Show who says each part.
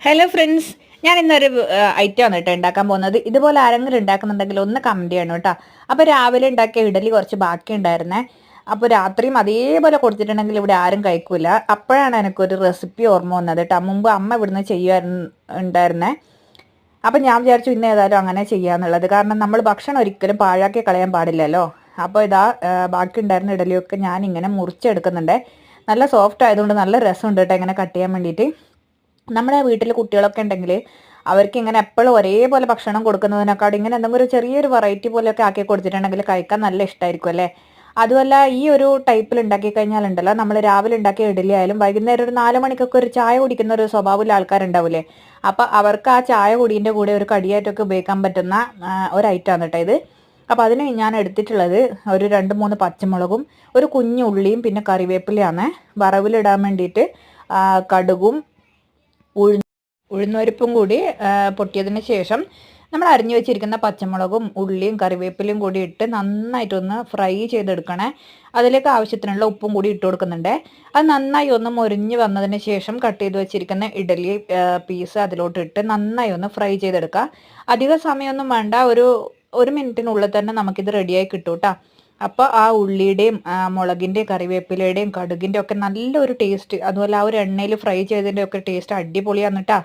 Speaker 1: Hello friends, ഞാൻ ഇന്നൊരു ഐറ്റമാണ് കേട്ടോ ഉണ്ടാക്കാൻ പോകുന്നത്. ഇതുപോലെ ആരെങ്കിലും ഉണ്ടാക്കുന്നുണ്ടെങ്കിൽ ഒന്ന് കമൻറ്റ് ചെയ്യണം കേട്ടോ. അപ്പോൾ രാവിലെ ഉണ്ടാക്കിയ ഇഡലി കുറച്ച് ബാക്കി ഉണ്ടായിരുന്നേ. അപ്പോൾ രാത്രിയും അതേപോലെ കൊടുത്തിട്ടുണ്ടെങ്കിൽ ഇവിടെ ആരും കഴിക്കൂല. അപ്പോഴാണ് എനിക്കൊരു റെസിപ്പി ഓർമ്മ വന്നത് കേട്ടോ. മുമ്പ് അമ്മ ഇവിടുന്ന് ഉണ്ടായിരുന്നേ. അപ്പം ഞാൻ വിചാരിച്ചു ഇന്ന് ഏതായാലും അങ്ങനെ ചെയ്യാന്നുള്ളത്. കാരണം നമ്മൾ ഭക്ഷണം ഒരിക്കലും പാഴാക്കി കളയാൻ പാടില്ലല്ലോ. അപ്പോൾ ഇതാ ബാക്കി ഉണ്ടായിരുന്ന ഇഡലിയൊക്കെ ഞാൻ ഇങ്ങനെ മുറിച്ചെടുക്കുന്നുണ്ട്. നല്ല സോഫ്റ്റ് ആയതുകൊണ്ട് നല്ല രസമുണ്ട് കേട്ടോ ഇങ്ങനെ കട്ട് ചെയ്യാൻ വേണ്ടിയിട്ട്. നമ്മുടെ വീട്ടിൽ കുട്ടികളൊക്കെ ഉണ്ടെങ്കിൽ അവർക്ക് ഇങ്ങനെ എപ്പോഴും ഒരേപോലെ ഭക്ഷണം കൊടുക്കുന്നതിനേക്കാളും ഇങ്ങനെ എന്തെങ്കിലും ഒരു ചെറിയൊരു വെറൈറ്റി പോലെയൊക്കെ ആക്കി കൊടുത്തിട്ടുണ്ടെങ്കിൽ കഴിക്കാൻ നല്ല ഇഷ്ടമായിരിക്കും അല്ലേ. അതുമല്ല ഈ ഒരു ടൈപ്പിൽ ഉണ്ടാക്കി കഴിഞ്ഞാലുണ്ടല്ലോ, നമ്മൾ രാവിലെ ഉണ്ടാക്കിയ ഇഡലി ആയാലും വൈകുന്നേരം ഒരു 4 മണിക്കൊക്കെ ഒരു ചായ കുടിക്കുന്ന ഒരു സ്വഭാവമുള്ള ആൾക്കാരുണ്ടാവില്ലേ. അപ്പോൾ അവർക്ക് ആ ചായ കുടീൻ്റെ കൂടെ ഒരു കടിയായിട്ടൊക്കെ ഉപയോഗിക്കാൻ പറ്റുന്ന ഒരു ഐറ്റമാണ് കേട്ടോ ഇത്. അപ്പോൾ അതിന് ഞാൻ എടുത്തിട്ടുള്ളത് ഒരു 2-3 പച്ചമുളകും ഒരു കുഞ്ഞു ഉള്ളിയും പിന്നെ കറിവേപ്പിലയാണ്. വറവിലിടാൻ വേണ്ടിയിട്ട് കടുകും ഉഴുന്നുപരിപ്പും കൂടി പൊട്ടിയതിന് ശേഷം നമ്മൾ അരിഞ്ഞു വെച്ചിരിക്കുന്ന പച്ചമുളകും ഉള്ളിയും കറിവേപ്പിലയും കൂടി ഇട്ട് നന്നായിട്ടൊന്ന് ഫ്രൈ ചെയ്തെടുക്കണേ. അതിലേക്ക് ആവശ്യത്തിനുള്ള ഉപ്പും കൂടി ഇട്ട് കൊടുക്കുന്നുണ്ട്. അത് നന്നായി ഒന്ന് മൊരിഞ്ഞ് വന്നതിന് ശേഷം കട്ട് ചെയ്ത് വെച്ചിരിക്കുന്ന ഇഡലി പീസ് അതിലോട്ട് ഇട്ട് നന്നായി ഒന്ന് ഫ്രൈ ചെയ്തെടുക്കുക. അധിക സമയമൊന്നും വേണ്ട, ഒരു മിനിറ്റിനുള്ളിൽ തന്നെ നമുക്കിത് റെഡിയായി കിട്ടും കേട്ടോ. അപ്പോൾ ആ ഉള്ളിയുടെയും മുളകിൻ്റെയും കറിവേപ്പിലയുടെയും കടുകിൻ്റെ ഒക്കെ നല്ലൊരു ടേസ്റ്റ്, അതുപോലെ ആ ഒരു എണ്ണയിൽ ഫ്രൈ ചെയ്തതിൻ്റെ ഒക്കെ ടേസ്റ്റ് അടിപൊളിയാണ് കേട്ടോ.